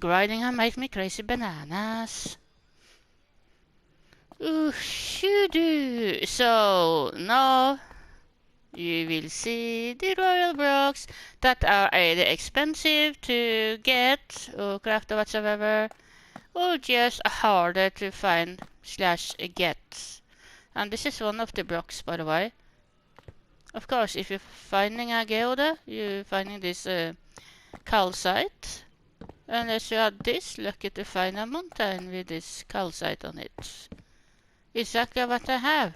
grinding has made me crazy bananas. Ooh, shoo-doo. So now you will see the royal blocks that are either expensive to get or craft or whatsoever, or just harder to find slash get. And this is one of the blocks, by the way. Of course, if you're finding a geode, you're finding this calcite. Unless you had this, lucky to find a mountain with this calcite on it. Exactly what I have.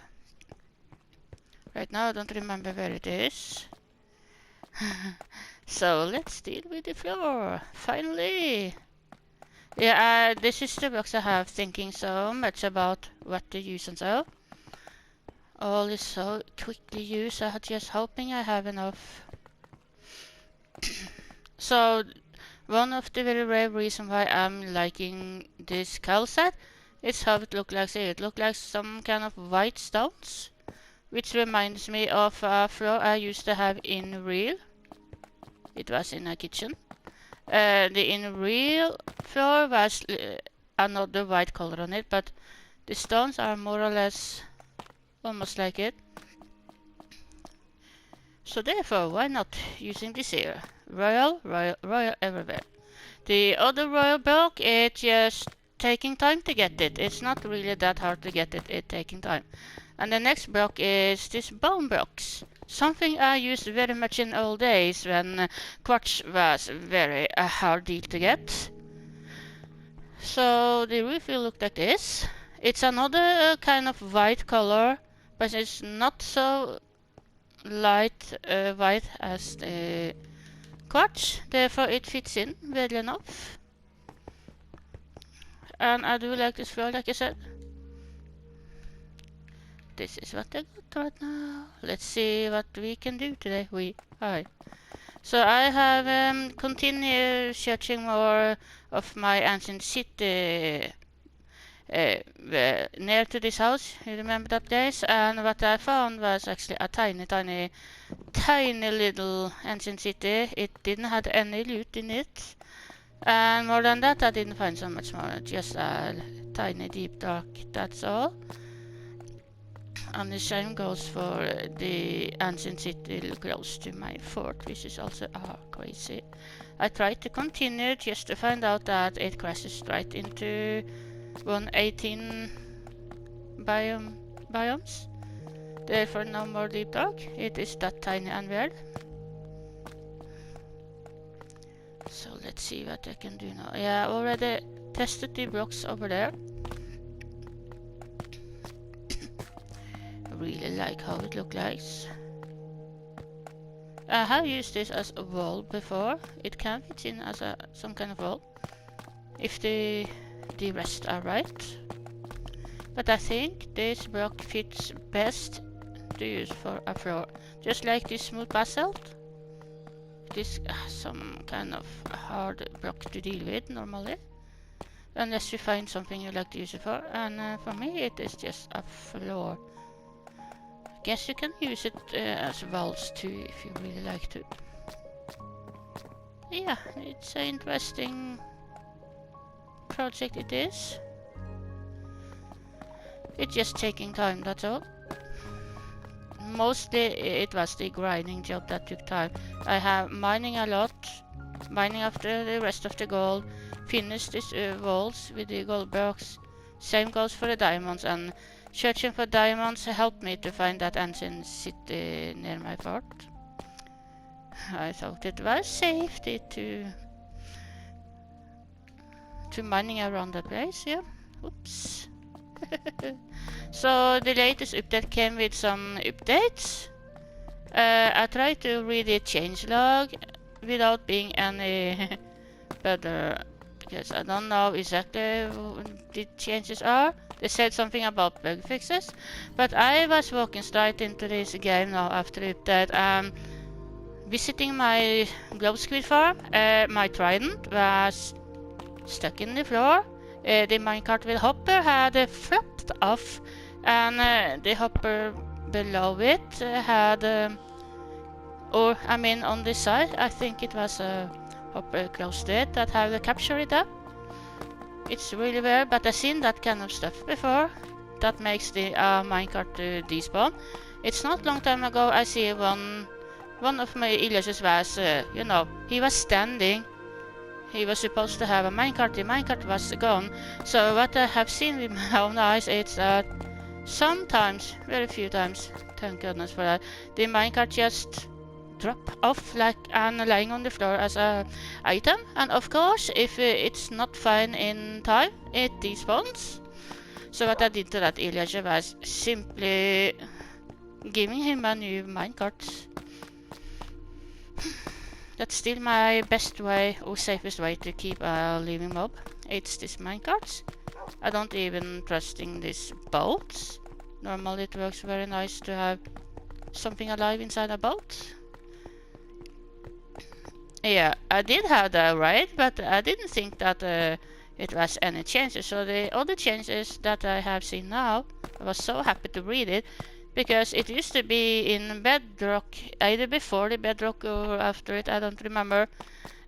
Right now I don't remember where it is. So let's deal with the floor. Finally! Yeah, this is the box I have thinking so much about what to use and so. All is so quickly used, I'm just hoping I have enough. So, one of the very rare reasons why I'm liking this calcite is how it looks like. It looks like some kind of white stones, which reminds me of a floor I used to have in real. It was in a kitchen. The in real floor was another white color on it, but the stones are more or less almost like it. So therefore, why not using this here? Royal, royal, royal everywhere. The other royal block, it's just taking time to get it. It's not really that hard to get it, it's taking time. And the next block is this bone blocks. Something I used very much in old days when quartz was very hard deal to get. So the roof will look like this. It's another kind of white color, but it's not so light white as the quartz, therefore it fits in well enough. And I do like this floor, like I said. This is what I got right now. Let's see what we can do today. So I have continued searching more of my ancient city near to this house. You remember that place? And what I found was actually a tiny little ancient city. It didn't have any loot in it. And more than that, I didn't find so much more. Just a tiny deep dark, that's all. And the same goes for the ancient city close to my fort, which is also crazy. I tried to continue just to find out that it crashes right into 118 biomes. Therefore no more deep dark. It is that tiny and weird. So let's see what I can do now. Yeah, I already tested the blocks over there. I really like how it looks like. I have used this as a wall before. It can fit in as some kind of wall, if the rest are right. But I think this block fits best to use for a floor. Just like this smooth basalt. This some kind of hard block to deal with normally. Unless you find something you like to use it for. And for me it is just a floor. Guess you can use it as walls too if you really like to. Yeah, it's an interesting project it is. It's just taking time, that's all. Mostly it was the grinding job that took time. I have mining a lot, mining after the rest of the gold, finished these walls with the gold blocks. Same goes for the diamonds, and searching for diamonds helped me to find that ancient city near my fort. I thought it was safety to mining around that place, yeah. Oops. So the latest update came with some updates. I tried to read the changelog without being any better, because I don't know exactly what the changes are. They said something about bug fixes, but I was walking straight into this game now after the update. Visiting my glow squid farm, my trident was stuck in the floor. The minecart with hopper had flopped off, and the hopper below it had, on this side, I think it was a hopper close to it that had captured it up. It's really weird, but I've seen that kind of stuff before. That makes the minecart despawn. It's not long time ago I see one of my villagers was, you know, he was standing. He was supposed to have a minecart. The minecart was gone. So what I have seen with my own eyes is that sometimes, very few times, thank goodness for that, the minecart just drop off like and lying on the floor as a item. And of course, if it's not found in time, it despawns. So what I did to that villager was simply giving him a new minecart. That's still my best way or safest way to keep a living mob. It's this minecart. I don't even trust in these boats. Normally it works very nice to have something alive inside a boat. Yeah, I did have the right, but I didn't think that it was any changes. So the other changes that I have seen now, I was so happy to read it, because it used to be in bedrock, either before the bedrock or after it, I don't remember,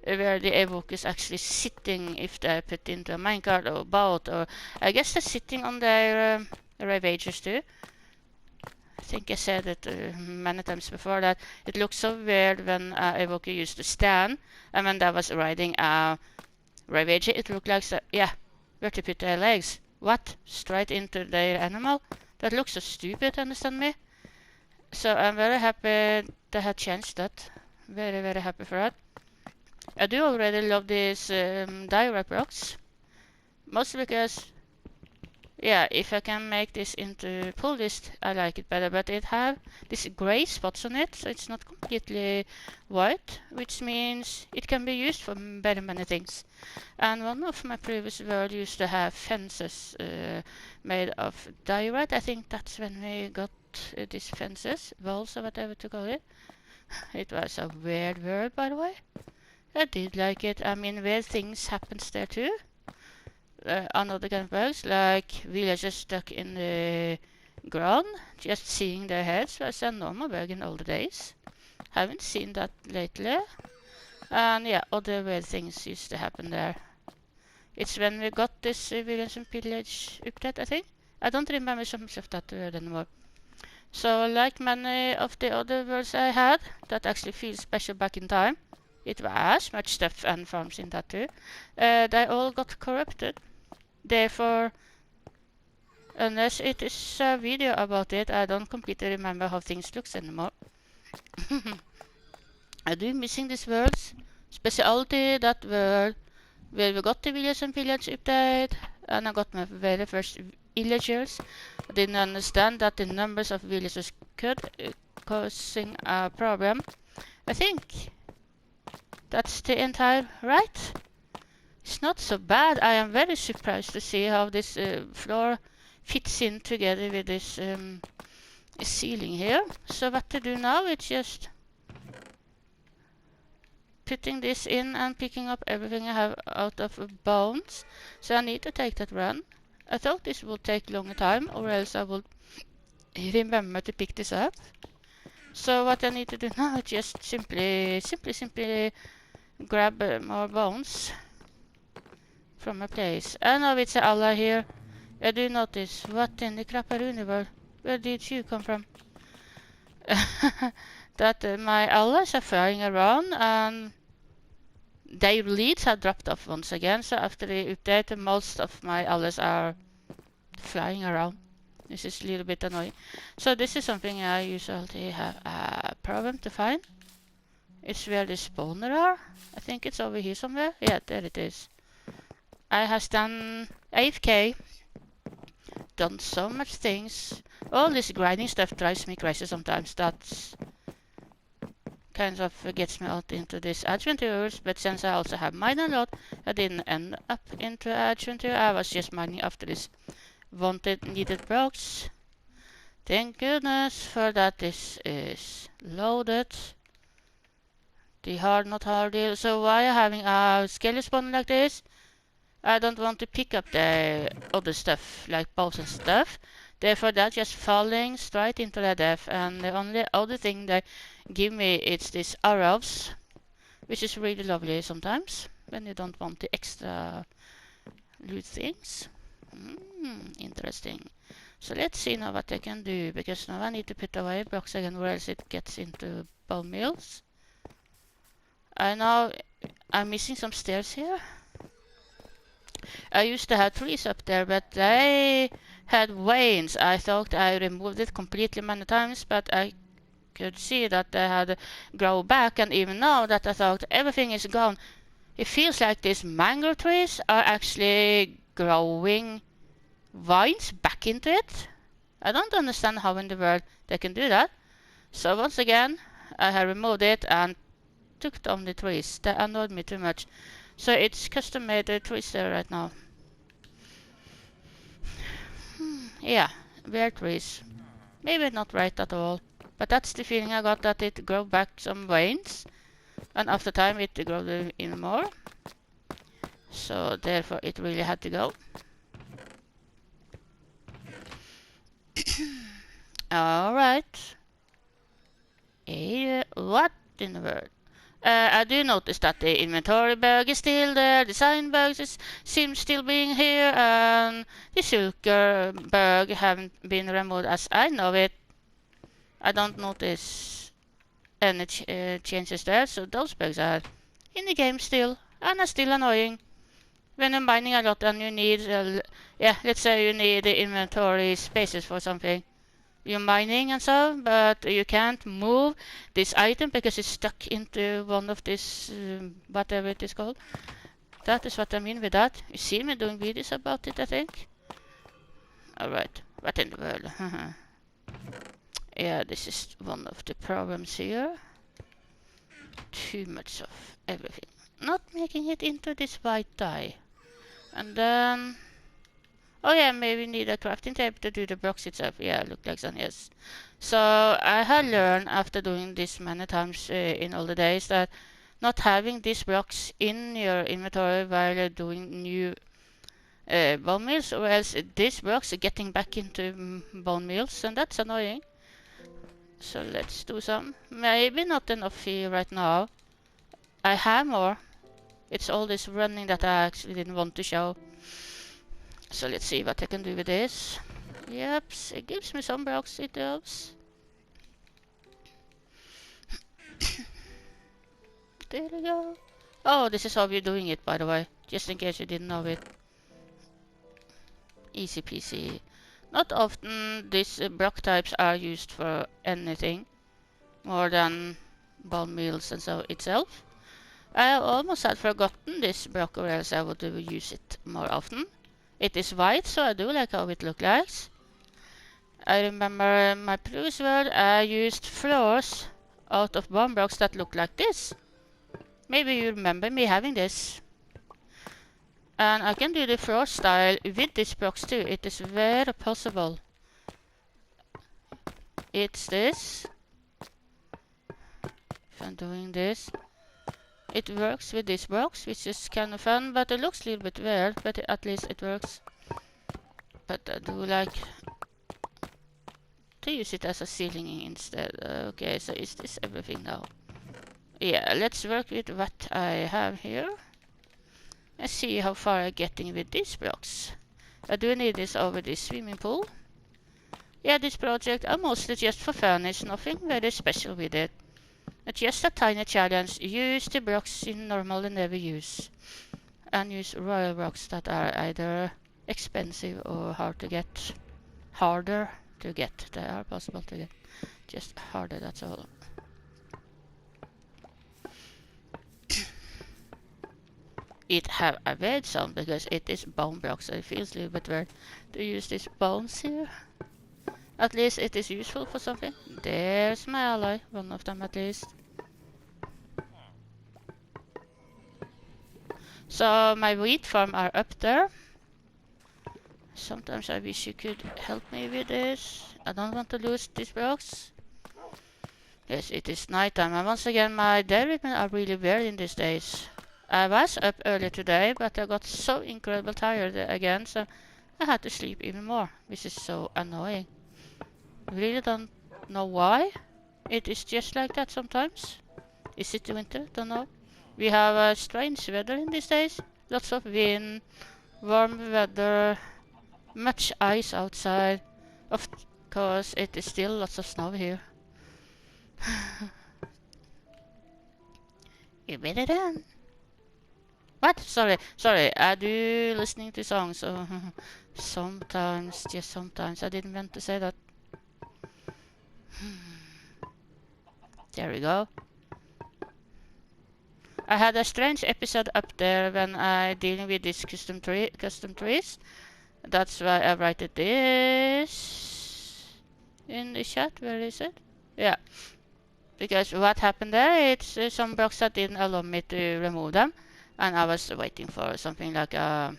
where the evoke is actually sitting if they put into a minecart or boat, or I guess they're sitting on their ravagers too. I think I said it many times before that it looks so weird when evoker used to stand, and when I was riding a ravager, it looked like, yeah, where to put their legs. What? Straight into their animal? That looks so stupid, understand me? So I'm very happy they have changed that. Very, very happy for that. I do already love these direct rocks. Mostly because, yeah, if I can make this into pull list, I like it better. But it have these gray spots on it, so it's not completely white, which means it can be used for very many things. And one of my previous world used to have fences made of diorite. I think that's when we got these fences, walls or whatever to call it. It was a weird world, by the way. I did like it. I mean, weird things happens there too. Another kind of bugs, like villagers stuck in the ground, just seeing their heads was a normal bug in older days. Haven't seen that lately. And yeah, other weird things used to happen there. It's when we got this Village and Pillage update, I think. I don't remember so much of that word anymore. So, like many of the other words I had, that actually feels special back in time. It was much stuff and farms in that too. They all got corrupted. Therefore, unless it is a video about it, I don't completely remember how things looks anymore. I do missing these words. Specialty that world where we got the Village and Pillage update, and I got my very first villagers. I didn't understand that the numbers of villagers could causing a problem. I think that's the entire right. It's not so bad. I am very surprised to see how this floor fits in together with this ceiling here. So what to do now is just putting this in and picking up everything I have out of bones. So I need to take that run. I thought this would take longer time, or else I would remember to pick this up. So what I need to do now is just simply grab more bones from a place. I know it's a Allah here. I do notice. What in the crapper universe? Where did you come from? That my allies are flying around, and their leads have dropped off once again. So after the update, most of my allies are flying around. This is a little bit annoying. So this is something I usually have a problem to find. It's where the spawner are. I think it's over here somewhere. Yeah, there it is. I have done AFK. Done so much things. All this grinding stuff drives me crazy sometimes. That's kind of gets me out into this adventures, but since I also have mined a lot, I didn't end up into adventure. I was just mining after this wanted needed blocks. Thank goodness for that. This is loaded. The hard not hard deal. So why having a skeleton spawn like this? I don't want to pick up the other stuff like bows and stuff. Therefore that's just falling straight into the death, and the only other thing they give me is these arrows, which is really lovely sometimes when you don't want the extra loot things. Interesting. So let's see now what I can do, because now I need to put away blocks again, or else it gets into bone mills. I know I'm missing some stairs here. I used to have trees up there, but they had veins. I thought I removed it completely many times, but I could see that they had grown back, and even now that I thought everything is gone, it feels like these mangrove trees are actually growing vines back into it. I don't understand how in the world they can do that. So once again, I have removed it and took down the trees. They annoyed me too much. So it's custom made trees there right now. Yeah, weird trees. Maybe not right at all. But that's the feeling I got, that it grew back some veins. And after time it grew even more. So therefore it really had to go. Alright. What in the world? I do notice that the inventory bug is still there, design bugs seem still being here, and the shulker bug haven't been removed as I know it. I don't notice any changes there, so those bugs are in the game still, and are still annoying. When you're mining a lot and you need, yeah, let's say you need the inventory spaces for something. You're mining and so, but you can't move this item because it's stuck into one of this, whatever it is called. That is what I mean with that. You see me doing videos about it, I think. Alright, what in the world? Yeah, this is one of the problems here. Too much of everything. Not making it into this white dye. And then... oh yeah, maybe need a crafting table to do the blocks itself. Yeah, look like that, yes. So I have learned after doing this many times in all the days that not having these blocks in your inventory while doing new bone meals, or else these blocks are getting back into bone meals, and that's annoying. So let's do some. Maybe not enough here right now. I have more. It's all this running that I actually didn't want to show. So let's see what I can do with this. Yep, it gives me some blocks, it does. There we go. Oh, this is how we're doing it, by the way. Just in case you didn't know it. Easy peasy. Not often these block types are used for anything more than bone meals and so itself. I almost had forgotten this block, or else I would use it more often. It is white, so I do like how it looks like. I remember in my previous world I used floors out of bone blocks that look like this. Maybe you remember me having this. And I can do the floor style with these blocks too. It is very possible. It's this. If I'm doing this, it works with these blocks, which is kind of fun, but it looks a little bit weird, but at least it works. But I do like to use it as a ceiling instead. Okay, so is this everything now? Yeah, let's work with what I have here. Let's see how far I'm getting with these blocks. I do need this over this swimming pool. Yeah, this project are mostly just for fun. It's nothing very special with it. It's just a tiny challenge. Use the blocks you normally never use. And use royal blocks that are either expensive or hard to get. Harder to get. They are possible to get. Just harder, that's all. It have a weird sound because it is bone blocks, so it feels a little bit weird to use these bones here. At least it is useful for something. There's my ally, one of them at least. So my wheat farm are up there. Sometimes I wish you could help me with this. I don't want to lose these blocks. Yes, it is nighttime, and once again my dairy men are really weird in these days. I was up early today, but I got so incredibly tired again, so I had to sleep even more, which is so annoying. Really don't know why. It is just like that sometimes. Is it winter? Don't know. We have strange weather in these days. Lots of wind, warm weather, much ice outside. Of course, it is still lots of snow here. You better run. What? Sorry. I do listening to songs, so sometimes, just sometimes. I didn't meant to say that. There we go. I had a strange episode up there when I dealing with this custom trees. That's why I write this in the chat. Where is it? Yeah. Because what happened there, it's some blocks that didn't allow me to remove them. And I was waiting for something like a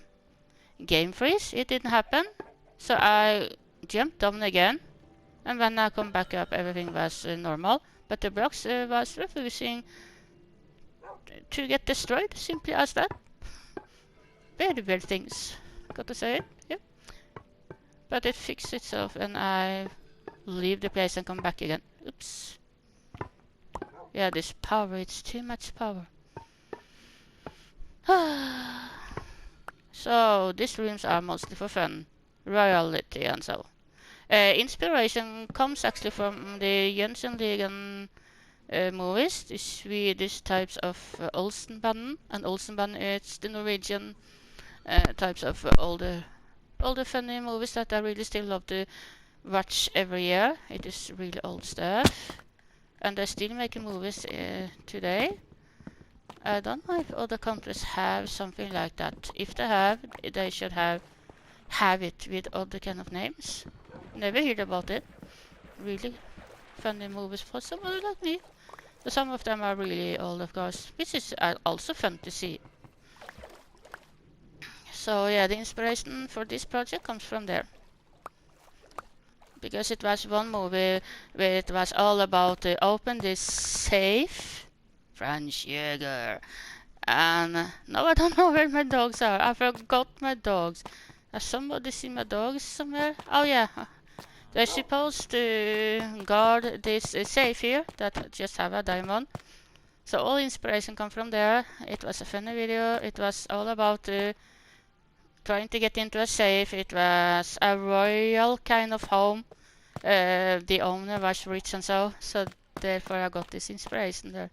game freeze. It didn't happen. So I jumped down again. And when I come back up, everything was normal. But the blocks was refusing to get destroyed, simply as that. Very weird things, got to say it. Yep. But it fixed itself and I leave the place and come back again. Oops. Yeah, this power, it's too much power. So, these rooms are mostly for fun, royalty and so. Inspiration comes actually from the Jönssonligan movies, the Swedish types of Olsenbanden, and Olsenbanden is the Norwegian types of older funny movies that I really still love to watch every year. It is really old stuff, and they're still making movies today. I don't know if other countries have something like that. If they have, they should have it with other kind of names. Never heard about it. Really funny movies for somebody like me. Some of them are really old, of course, which is also fun to see. So yeah, the inspiration for this project comes from there. Because it was one movie where it was all about open this safe, Franz Jäger. And now I don't know where my dogs are. I forgot my dogs. Has somebody seen my dogs somewhere? Oh yeah. They're supposed to guard this safe here that just have a diamond. So all inspiration come from there. It was a funny video. It was all about trying to get into a safe. It was a royal kind of home. The owner was rich and so therefore I got this inspiration there.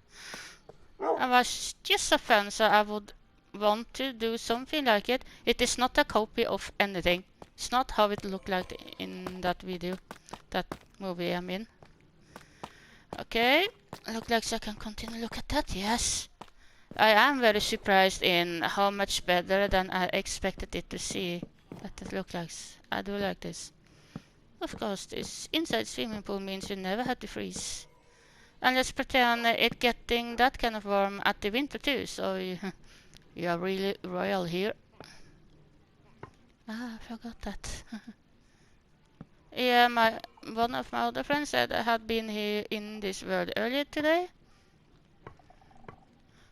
It was just so fun, so I would want to do something like it. It is not a copy of anything. It's not how it looked like in that video, that movie I'm in. Okay, look like I can continue look at that, yes. I am very surprised in how much better than I expected it to see that it looks like. I do like this. Of course, this inside swimming pool means you never have to freeze. And let's pretend it getting that kind of warm at the winter too, so you are really royal here. Ah, I forgot that. Yeah, one of my other friends said I had been here in this world earlier today.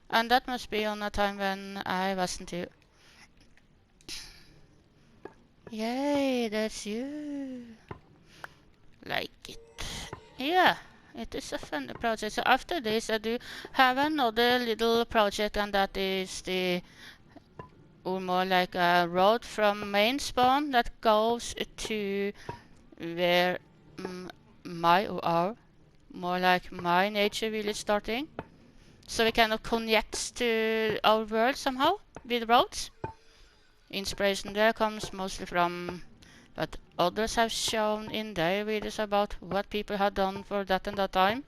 And that must be on a time when I wasn't here. Yay, that's you. Like it. Yeah, it is a fun project. So after this I do have another little project, and that is or more like a road from main spawn that goes to where more like my nature village starting. So it kind of connects to our world somehow with roads. Inspiration there comes mostly from what others have shown in their videos about what people have done for that and that time.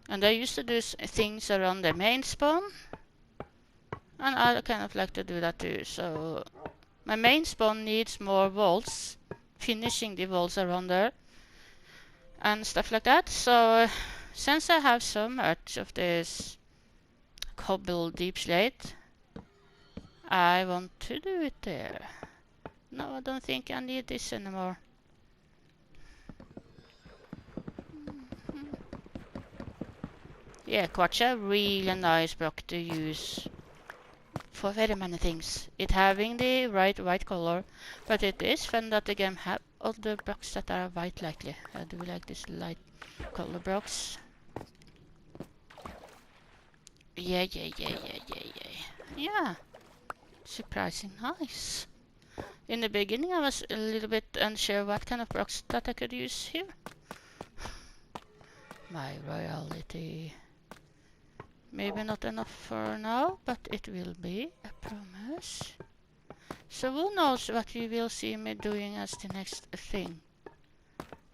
And they used to do things around the main spawn, and I kind of like to do that too. So my main spawn needs more walls, finishing the walls around there and stuff like that. So since I have so much of this cobble deep slate, I want to do it there. No, I don't think I need this anymore. Yeah, quartz a really nice block to use for very many things. It having the right white color, but it is fun that the game have other blocks that are white likely. I do like this light color blocks. Yeah. Yeah. surprising nice. In the beginning I was a little bit unsure what kind of blocks that I could use here. My royalty. Maybe not enough for now, but it will be, I promise. So who knows what you will see me doing as the next thing.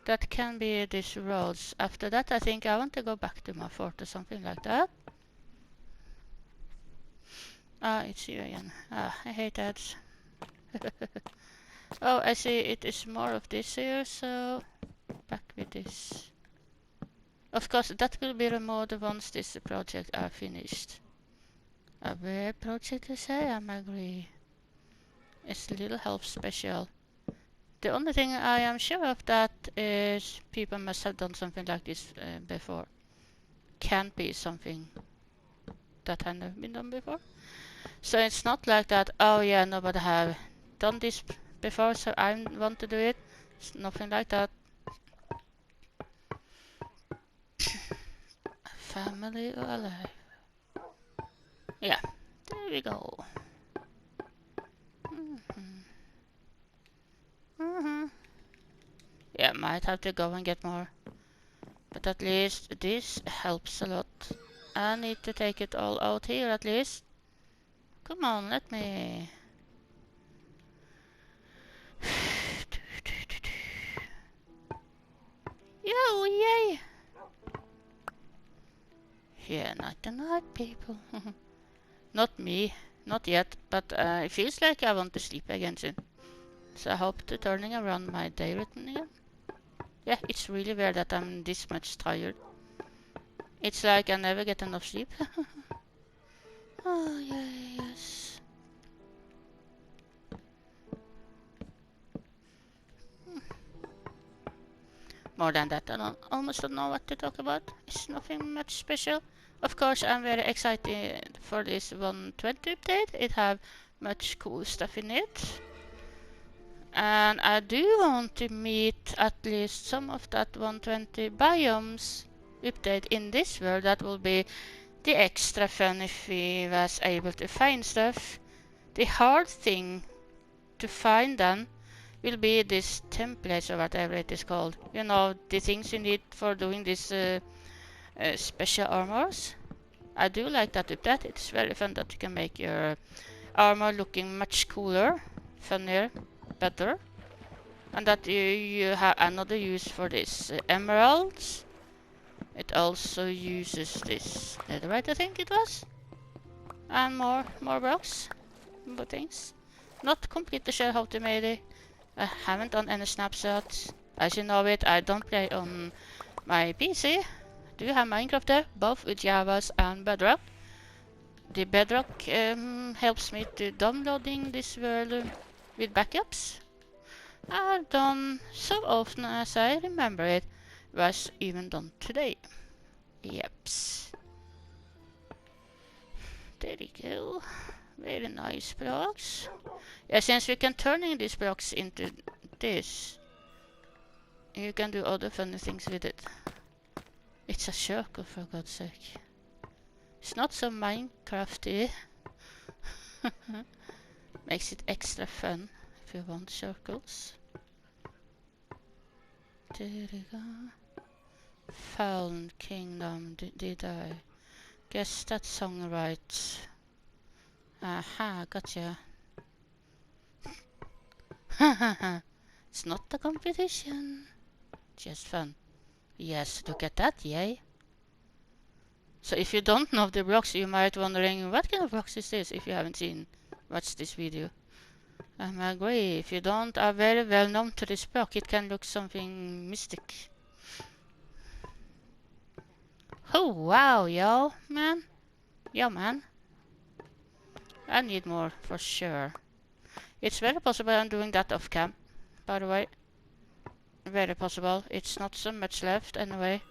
That can be these roads. After that I think I want to go back to my fort or something like that. Ah, it's you again. Ah, I hate ads. Oh, I see it is more of this here, so back with this. Of course, that will be removed once this project are finished. A weird project to say, I agree. It's a little help special. The only thing I am sure of that is people must have done something like this before. Can't be something that had never been done before. So it's not like that, oh yeah, nobody have done this before, so I want to do it. It's nothing like that. Family or alive? Yeah, there we go. Yeah, might have to go and get more. But at least this helps a lot. I need to take it all out here at least. Come on, let me... Yo, yay! Yeah, night to night, people. Not me, not yet, but it feels like I want to sleep again soon. So I hope to turning around my day routine again. Yeah, it's really weird that I'm this much tired. It's like I never get enough sleep. Oh, yes. More than that, I almost don't know what to talk about. It's nothing much special. Of course, I'm very excited for this 120 update. It have much cool stuff in it. And I do want to meet at least some of that 120 biomes update in this world. That will be the extra fun if we was able to find stuff. The hard thing to find then will be this templates or whatever it is called. You know, the things you need for doing this special armors. I do like that update. It's very fun that you can make your armor looking much cooler, funnier, better. And that you have another use for this emeralds. It also uses this netherite, I think it was. And more blocks, more things. Not completely sure how to make it. I haven't done any snapshots. As you know it, I don't play on my PC. Do have Minecraft there, both with Javas and Bedrock. The Bedrock helps me to downloading this world with backups. I've done so often as I remember it. Was even done today. Yeps. There we go. Very nice blocks. Yeah, since we can turning these blocks into this, you can do other funny things with it. It's a circle, for God's sake. It's not so Minecrafty. Makes it extra fun if you want circles. There we go. Fallen Kingdom, did I guess that song right? Aha, gotcha. It's not a competition, just fun. Yes, look at that, yay. So if you don't know the blocks, you might wondering what kind of blocks is this if you haven't watched this video. I agree, if you don't are very well known to this block, it can look something mystic. Oh wow, yo man. Yo man. I need more for sure. It's very possible I'm doing that off cam, by the way. Very possible. It's not so much left anyway.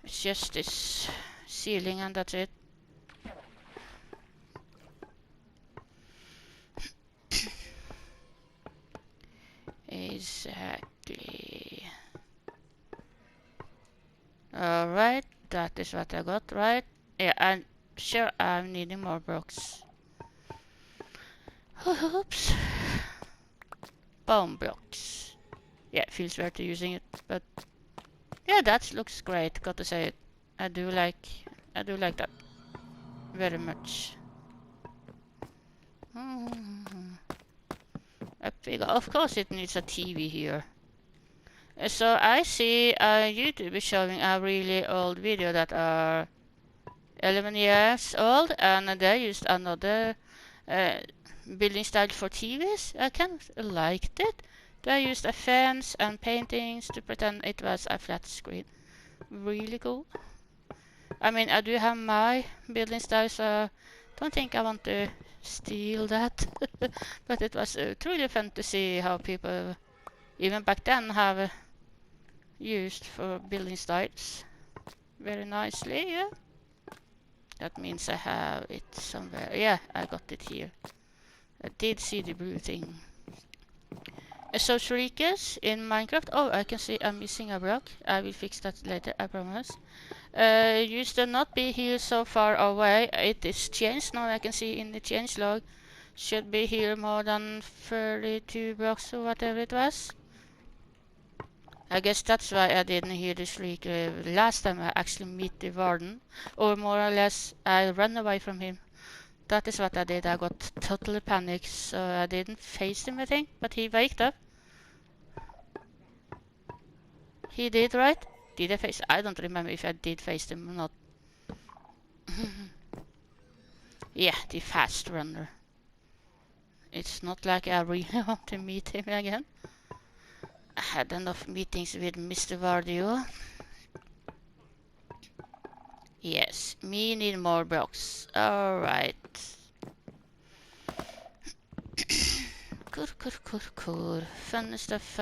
It's just this ceiling and that's it. Exactly. Alright, that is what I got, right? Yeah, I'm sure I'm needing more blocks. Oops. Bone blocks. Yeah, it feels weird to using it, but yeah, that looks great. Got to say it. I do like that very much. Up we go. Of course, it needs a TV here. So I see YouTube is showing a really old video that are 11 years old, and they used another building style for TVs. I kind of liked it. They used a fence and paintings to pretend it was a flat screen. Really cool. I mean, I do have my building style, so don't think I want to steal that. But it was truly fun to see how people, even back then, have used for building styles very nicely. Yeah, that means I have it somewhere. Yeah, I got it here. I did see the blue thing. So shriekers in Minecraft. Oh, I can see I'm missing a block. I will fix that later, I promise. Used to not be here so far away. It is changed now. I can see in the change log. Should be here more than 32 blocks or whatever it was. I guess that's why I didn't hear the shriek last time I actually meet the warden. Or more or less, I ran away from him. That is what I did. I got totally panicked, so I didn't face him, I think. But he waked up. He did, right? Did I face? I don't remember if I did face him or not. Yeah, the fast runner. It's not like I really want to meet him again. I had enough meetings with Mr. Vardio. Yes, me need more blocks. Alright. Cool. Funny stuff.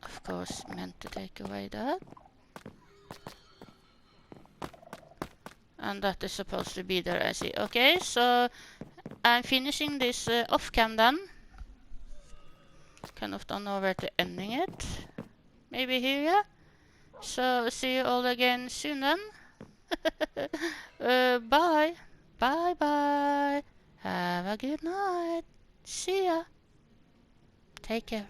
Of course, meant to take away that. And that is supposed to be there, I see. Okay, so I'm finishing this off-cam then. Kind of don't know where to ending it. Maybe here, yeah? So, see you all again soon then. Bye. Bye. Have a good night. See ya. Take care.